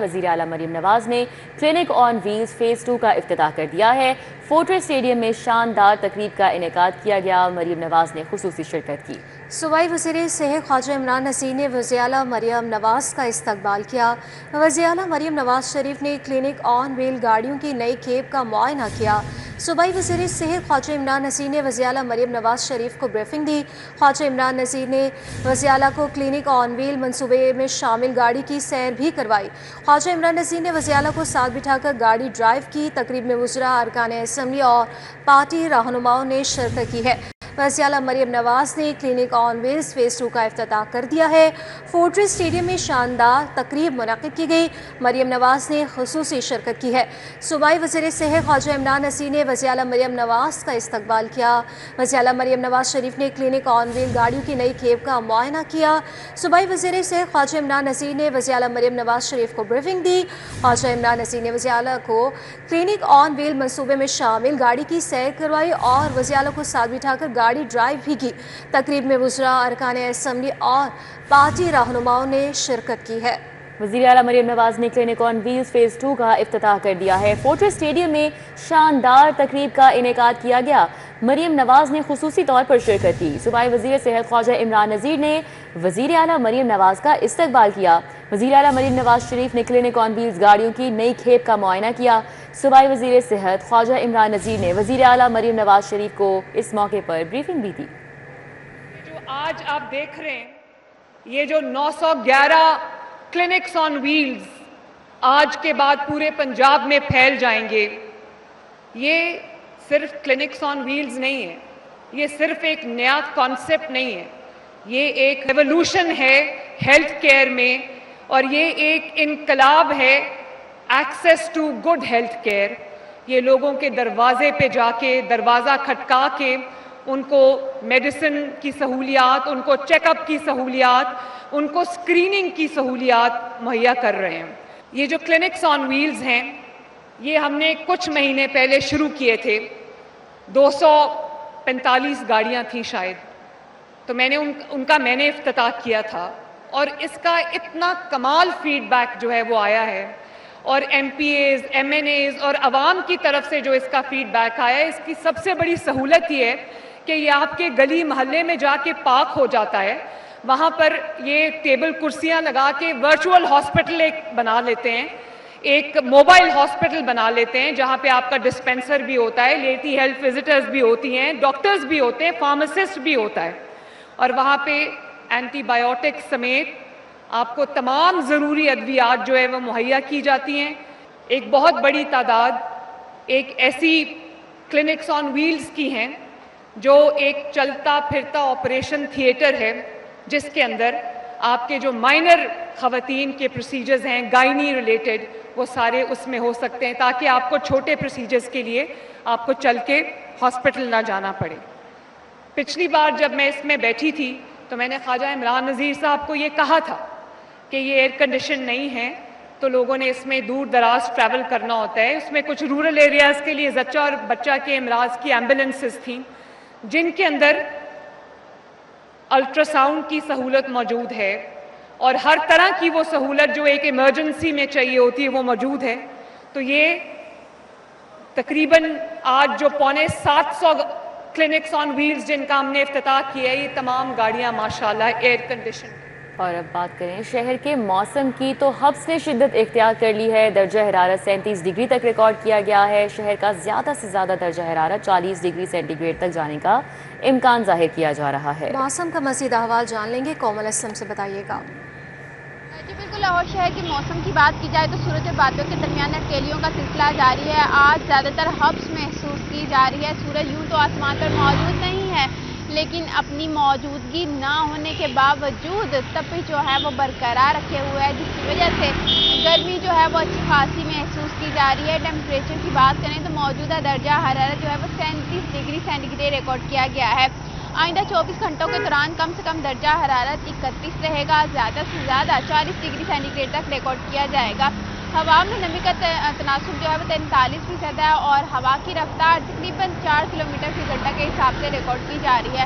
وزیر اعلیٰ مریم نواز نے کلینک آن ویلز فیز 2 کا افتتاح کر دیا ہے۔ فورٹریس اسٹیڈیم میں شاندار تقریب کا انعقاد کیا گیا۔ مریم نواز نے خصوصی شرکت کی۔ صوبائی وزیر صحت خواجہ عمران نذیر نے وزیر اعلیٰ مریم نواز کا استقبال کیا۔ وزیر اعلیٰ مریم نواز شریف نے کلینک آن ویل گاڑیوں کی نئی کھیپ کا معائنہ کیا۔ صوبائی وزیر صحت خواجہ عمران نذیر نے وزیر اعلیٰ مریم نواز شریف کو بریفنگ دی۔ خواجہ عمران نذیر نے وزیر اعلیٰ کو کلینک آن ویل منصوبے میں شامل گاڑی کی سیر بھی کروائی۔ خواجہ عمران نذیر نے وزیر اعلیٰ کو ساتھ بٹھا کر گاڑی ڈرائیو کی۔ تقریب میں وزراء، ارکان اسمبلی اور پارٹی رہنماؤں نے شرکت کی ہے۔ وزیر اعلیٰ مریم نواز نے کلینک آن ویلز فیز 2 کا افتتاح کر دیا ہے۔ فورٹریس اسٹیڈیم میں شاندار تقریب منعقد کی گئی۔ مریم نواز نے خصوصی شرکت کی ہے۔ صوبائی وزیر صحت خواجہ عمران نذیر نے وزیر اعلیٰ مریم نواز کا استقبال کیا۔ وزیر اعلیٰ مریم نواز شریف نے کلینک آن ویل گاڑیوں کی نئی کھیپ کا معائنہ کیا۔ صوبائی وزیر صحت خواجہ عمران نذیر نے وزیر اعلیٰ مریم نواز شریف کو بریفنگ دی۔ خواجہ عمران نذیر نے وزیر اعلیٰ کو کلینک آن ویل منصوبے میں شامل گاڑی کی سیر کروائی اور وزیر اعلیٰ کو ساتھ بٹھا کر گاڑی ڈرائیو بھی کی۔ تقریب میں وزراء، ارکان اسمبلی اور پارٹی رہنماؤں نے شرکت کی ہے۔ وزیر اعلیٰ مریم نواز نے کلینک آن ویلز فیز 2 کا افتتاح کر دیا ہے۔ فورٹریس اسٹیڈیم میں شاندار تقریب کا انعقاد کیا گیا۔ مریم نواز نے خصوصی طور پر شرکت کی۔ صوبائی وزیر صحت خواجہ عمران نذیر نے وزیر اعلیٰ مریم نواز کا استقبال کیا۔ وزیر اعلیٰ مریم نواز شریف نے کلینک آن ویلز گاڑیوں کی نئی کھیپ کا معائنہ کیا۔ صوبائی وزیر صحت خواجہ عمران نذیر نے وزیر اعلیٰ مریم نواز شریف کو اس موقع پر بریفنگ بھی دی۔ جو آج آپ دیکھ رہے ہیں، یہ جو 911 کلینکس آن ویلز آج کے بعد پورے پنجاب میں پھیل جائیں گے، یہ صرف کلینکس آن ویلز نہیں ہے، یہ صرف ایک نیا کانسیپٹ نہیں ہے، یہ ایک ریولوشن ہے ہیلتھ کیئر میں، اور یہ ایک انقلاب ہے access to good health care. یہ لوگوں کے دروازے پہ جا کے، دروازہ کھٹکا کے ان کو میڈیسن کی سہولیات، ان کو چیک اپ کی سہولیات، ان کو اسکریننگ کی سہولیات مہیا کر رہے ہیں۔ یہ جو کلینکس آن ویلز ہیں، یہ ہم نے کچھ مہینے پہلے شروع کیے تھے۔ 245 گاڑیاں تھیں شاید، تو میں نے افتتاح کیا تھا، اور اس کا اتنا کمال فیڈ بیک جو ہے وہ آیا ہے، اور M P As, M N As اور عوام کی طرف سے جو اس کا فیڈ بیک آیا ہے، اس کی سب سے بڑی سہولت یہ ہے کہ یہ آپ کے گلی محلے میں جا کے پارک ہو جاتا ہے۔ وہاں پر یہ ٹیبل کرسیاں لگا کے ورچوئل ہاسپٹل ایک بنا لیتے ہیں، ایک موبائل ہاسپٹل بنا لیتے ہیں، جہاں پہ آپ کا ڈسپینسر بھی ہوتا ہے، لیٹی ہیلتھ وزٹرز بھی ہوتی ہیں، ڈاکٹرز بھی ہوتے ہیں، فارماسسٹ بھی ہوتا ہے، اور وہاں پہ اینٹی بائیوٹک سمیت آپ کو تمام ضروری ادویات جو ہے وہ مہیا کی جاتی ہیں۔ ایک بہت بڑی تعداد ایک ایسی کلینکس آن ویلز کی ہیں جو ایک چلتا پھرتا آپریشن تھیٹر ہے، جس کے اندر آپ کے جو مائنر خواتین کے پروسیجرز ہیں گائنی ریلیٹڈ، وہ سارے اس میں ہو سکتے ہیں، تاکہ آپ کو چھوٹے پروسیجرز کے لیے آپ کو چل کے ہاسپٹل نہ جانا پڑے۔ پچھلی بار جب میں اس میں بیٹھی تھی تو میں نے خواجہ عمران نذیر صاحب کو یہ کہا تھا کہ یہ ایئر کنڈیشن نہیں ہے، تو لوگوں نے اس میں دور دراز ٹریول کرنا ہوتا ہے۔ اس میں کچھ رورل ایریاز کے لیے زچہ اور بچہ کے امراض کی ایمبولینسز تھیں، جن کے اندر الٹرا ساؤنڈ کی سہولت موجود ہے، اور ہر طرح کی وہ سہولت جو ایک ایمرجنسی میں چاہیے ہوتی ہے وہ موجود ہے۔ تو یہ تقریباً آج جو 750 کلینکس آن ویلز جن کا ہم نے افتتاح کیا ہے، یہ تمام گاڑیاں ماشاءاللہ ایئر کنڈیشن۔ اور اب بات کریں شہر کے موسم کی، تو حبس نے شدت اختیار کر لی ہے۔ درجہ حرارت 37 ڈگری تک ریکارڈ کیا گیا ہے۔ شہر کا زیادہ سے زیادہ درجہ حرارت 40 ڈگری سینٹی گریڈ تک جانے کا امکان ظاہر کیا جا رہا ہے۔ موسم کا مزید احوال جان لیں گے، کومل اسلم سے بتائیے گا۔ جی بالکل، لاہور شہر کے موسم کی بات کی جائے تو صورت بادلوں کے درمیان اٹکیلیوں کا سلسلہ جاری ہے۔ آج زیادہ تر حبس محسوس کی جا رہی ہے۔ سورج یوں تو آسمان پر موجود نہیں ہے، لیکن اپنی موجودگی نہ ہونے کے باوجود تپش جو ہے وہ برقرار رکھے ہوئے ہے، جس کی وجہ سے گرمی جو ہے وہ اچھی خاصی محسوس کی جا رہی ہے۔ ٹیمپریچر کی بات کریں تو موجودہ درجہ حرارت جو ہے وہ 37 ڈگری سینٹی گریڈ ریکارڈ کیا گیا ہے۔ آئندہ 24 گھنٹوں کے دوران کم سے کم درجہ حرارت 31 رہے گا، زیادہ سے زیادہ 40 ڈگری سینٹی گریڈ تک ریکارڈ کیا جائے گا۔ ہوا میں نمی کا تناسب جو ہے وہ 43% ہے، اور ہوا کی رفتار تقریباً 4 کلومیٹر فی گھنٹہ کے حساب سے ریکارڈ کی جا رہی ہے۔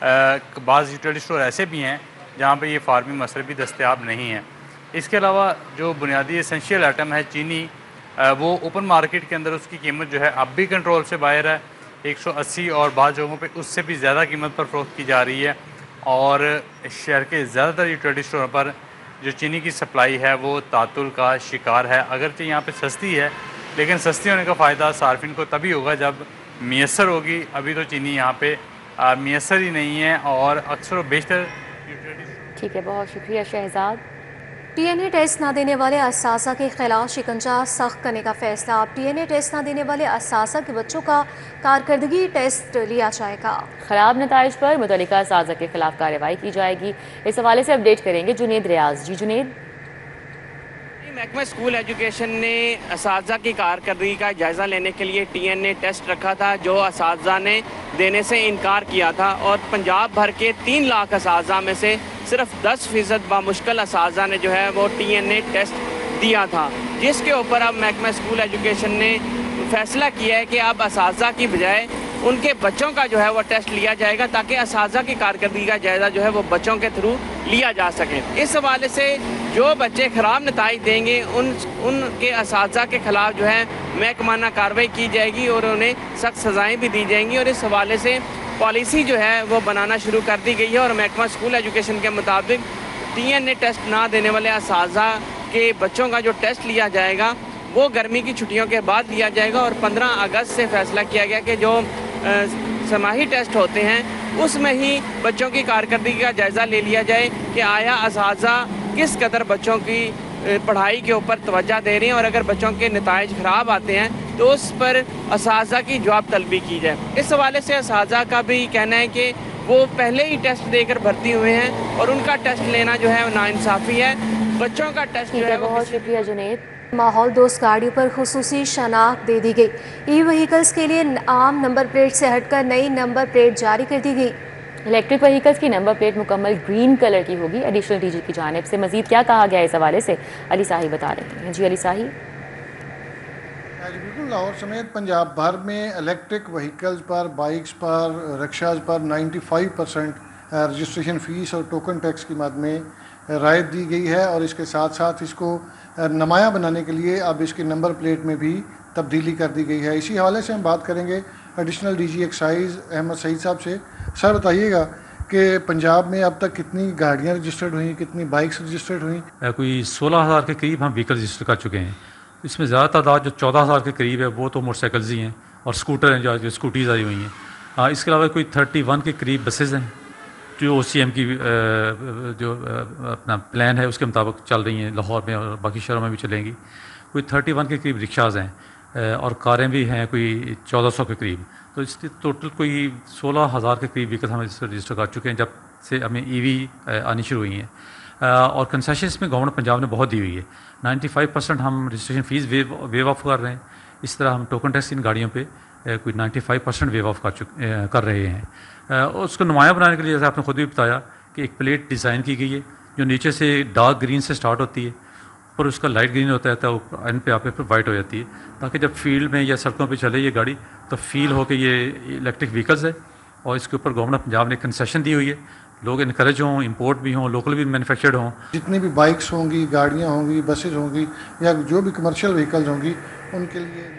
بعض یوٹیلیٹی اسٹور ایسے بھی ہیں جہاں پہ یہ فارمی مصرف بھی دستیاب نہیں ہیں۔ اس کے علاوہ جو بنیادی اسینشیل آئٹم ہے چینی، وہ اوپن مارکیٹ کے اندر اس کی قیمت جو ہے اب بھی کنٹرول سے باہر ہے، 180 اور بعض جگہوں پہ اس سے بھی زیادہ قیمت پر فروخت کی جا رہی ہے، اور شہر کے زیادہ تر یوٹیلیٹی اسٹوروں پر جو چینی کی سپلائی ہے وہ تعطل کا شکار ہے۔ اگرچہ یہاں پہ سستی ہے، لیکن سستی ہونے کا فائدہ صارفین کو تبھی ہوگا جب میسر ہوگی۔ ابھی تو چینی یہاں پہ میسر ہی نہیں ہے، اور اکثر و بیشتر ٹھیک ہے، بہت شکریہ Shahzad. T N A test نہ دینے والے اساتذہ کے خلاف شکنجہ سخت کرنے کا فیصلہ۔ اب ٹی این اے ٹیسٹ نہ دینے والے اساتذہ کے بچوں کا کارکردگی ٹیسٹ لیا جائے گا۔ خراب نتائج پر متعلقہ اساتذہ کے خلاف کارروائی کی جائے گی۔ اس حوالے سے اپڈیٹ کریں گے جنید ریاض۔ جی جنید۔ محکمہ اسکول ایجوکیشن نے اساتذہ کی کارکردگی کا جائزہ لینے کے لیے ٹی این اے ٹیسٹ رکھا تھا، جو اساتذہ نے دینے سے انکار کیا تھا، اور پنجاب بھر کے 3 لاکھ اساتذہ میں سے صرف 10% بامشکل اساتذہ نے جو ہے وہ ٹی این اے ٹیسٹ دیا تھا، جس کے اوپر اب محکمہ اسکول ایجوکیشن نے فیصلہ کیا ہے کہ اب اساتذہ کی بجائے ان کے بچوں کا جو ہے وہ ٹیسٹ لیا جائے گا، تاکہ اساتذہ کی کارکردگی کا جائزہ جو ہے وہ بچوں کے تھرو لیا جا سکے۔ اس حوالے سے جو بچے خراب نتائج دیں گے ان کے اساتذہ کے خلاف جو ہے محکمانہ کارروائی کی جائے گی، اور انہیں سخت سزائیں بھی دی جائیں گی، اور اس حوالے سے پالیسی جو ہے وہ بنانا شروع کر دی گئی ہے۔ اور محکمہ اسکول ایجوکیشن کے مطابق ٹی این اے ٹیسٹ نہ دینے والے اساتذہ کے بچوں کا جو ٹیسٹ لیا جائے گا وہ گرمی کی چھٹیوں کے بعد لیا جائے گا، اور 15 اگست سے فیصلہ کیا گیا کہ جو سماحی ٹیسٹ ہوتے ہیں اس میں ہی بچوں کی کارکردگی کا جائزہ لے لیا جائے کہ آیا اساتذہ کس قدر بچوں کی پڑھائی کے اوپر توجہ دے رہے ہیں، اور اگر بچوں کے نتائج خراب آتے ہیں تو اس پر اساتذہ کی جواب طلبی کی جائے۔ اس حوالے سے اساتذہ کا بھی کہنا ہے کہ وہ پہلے ہی ٹیسٹ دے کر بھرتی ہوئے ہیں، اور ان کا ٹیسٹ لینا جو ہے ناانصافی ہے۔ بچوں کا ٹیسٹ جو ہے وہ بہت شکریہ جنید۔ ماحول دوست گاڑیوں پر خصوصی شناخت دے دی گئی۔ ای وہیکلز کے لیے عام نمبر پلیٹ سے ہٹ کر نئی نمبر پلیٹ جاری کر دی گئی۔ الیکٹرک وہیکلز کی نمبر پلیٹ مکمل گرین کلر کی ہوگی۔ ایڈیشنل ڈی جی کی جانب سے مزید کیا کہا گیا اس حوالے سے علی صاحب بتا رہے ہیں۔ جی علی صاحب۔ بالکل، لاہور سمیت پنجاب بھر میں الیکٹرک وہیکلز پر، بائکس پر، رکشاز پر 95% رجسٹریشن فیس اور ٹوکن ٹیکس کی مد میں رعایت دی گئی ہے، اور اس کے ساتھ ساتھ اس کو نمایاں بنانے کے لیے اب اس کی نمبر پلیٹ میں بھی تبدیلی کر دی گئی ہے۔ اسی حوالے سے ہم بات کریں گے additional D G excise Ahmad Saeed صاحب سے۔ سر بتائیے گا کہ پنجاب میں اب تک کتنی گاڑیاں رجسٹرڈ ہوئیں، کتنی بائکس رجسٹرڈ ہوئیں؟ کوئی 16,000 کے قریب ہم وہیکل رجسٹر کر چکے ہیں۔ اس میں زیادہ تعداد جو 14,000 کے قریب ہے وہ تو موٹر سائیکلز ہی ہیں، اور اسکوٹر ہیں جو اسکوٹیز آئی ہوئی ہیں۔ اس کے علاوہ کوئی 31 کے قریب بسیز ہیں جو او سی ایم کی جو اپنا پلان ہے اس کے مطابق چل رہی ہیں، لاہور میں اور باقی شہروں میں بھی چلیں گی۔ کوئی 31 کے قریب رکشاز ہیں، اور کاریں بھی ہیں کوئی 1400 کے قریب۔ تو اس کی ٹوٹل کوئی 16,000 کے قریب وہیکل ہم اس سے رجسٹر کر چکے ہیں جب سے ہمیں ای وی آنی شروع ہوئی ہیں۔ اور کنسیشنس میں گورنمنٹ پنجاب نے بہت دی ہوئی ہے۔ 95% ہم رجسٹریشن فیس ویو آف کر رہے ہیں۔ اس طرح ہم ٹوکن ٹیکس ان گاڑیوں پہ کوئی 95% ویو آف کر رہے ہیں۔ اس کو نمایاں بنانے کے لیے جیسے آپ نے خود بھی بتایا کہ ایک پلیٹ ڈیزائن کی گئی ہے جو نیچے سے ڈارک گرین سے سٹارٹ ہوتی ہے، اور اس کا لائٹ گرین ہوتا ہے تو اینڈ پہ آپ پھر وائٹ ہو جاتی ہے، تاکہ جب فیلڈ میں یا سڑکوں پہ چلے یہ گاڑی تو فیل ہو کہ یہ الیکٹرک وہیکلز ہے۔ اور اس کے اوپر گورنمنٹ پنجاب نے کنسیشن دی ہوئی ہے، لوگ انکریج ہوں، امپورٹ بھی ہوں، لوکل بھی مینوفیکچرڈ ہوں۔ جتنی بھی بائکس ہوں گی، گاڑیاں ہوں گی، بسز ہوں گی، یا جو بھی کمرشل وہیکلز ہوں گی، ان کے لیے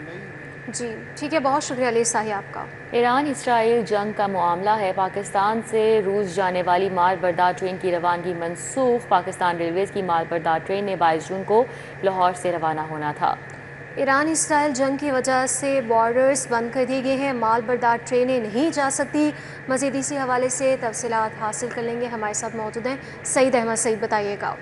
جی ٹھیک ہے، بہت شکریہ علی صاحب آپ کا۔ ایران اسرائیل جنگ کا معاملہ ہے۔ پاکستان سے روس جانے والی مال بردار ٹرین کی روانگی منسوخ۔ پاکستان ریلویز کی مال بردار ٹرین نے 22 جون کو لاہور سے روانہ ہونا تھا۔ ایران اسرائیل جنگ کی وجہ سے بارڈرز بند کر دیے گئے ہیں، مال بردار ٹرینیں نہیں جا سکتی۔ مزید اسی حوالے سے تفصیلات حاصل کر لیں گے، ہمارے ساتھ موجود ہیں سعید احمد۔ سعید بتائیے گا۔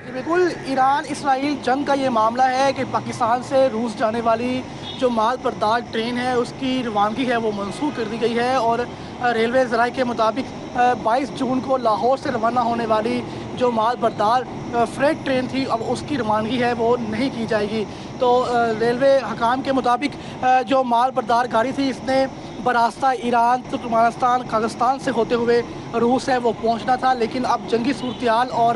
بالکل، ایران اسرائیل جنگ کا یہ معاملہ ہے کہ پاکستان سے روس جانے والی جو مال بردار ٹرین ہے اس کی روانگی ہے وہ منسوخ کر دی گئی ہے، اور ریلوے ذرائع کے مطابق 22 جون کو لاہور سے روانہ ہونے والی جو مال بردار فریٹ ٹرین تھی اب اس کی روانگی ہے وہ نہیں کی جائے گی۔ تو ریلوے حکام کے مطابق جو مال بردار گاڑی تھی اس نے براستہ ایران، ترکمانستان، قازقستان سے ہوتے ہوئے روس ہے وہ پہنچنا تھا، لیکن اب جنگی صورتحال اور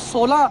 16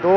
2